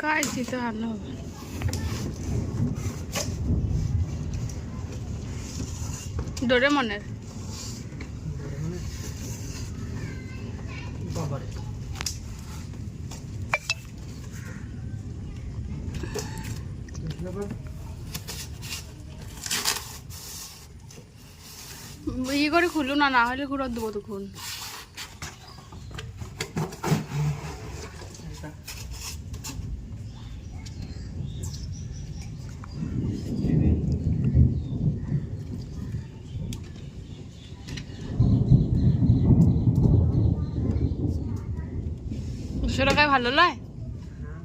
গায়ে দিতে ভালো হবে। ডোরেমনের ইয়ে করে খুলু না, না হলে ঘুরত দেবো তখন। দুশো টাকায় ভালো লয়। हाँ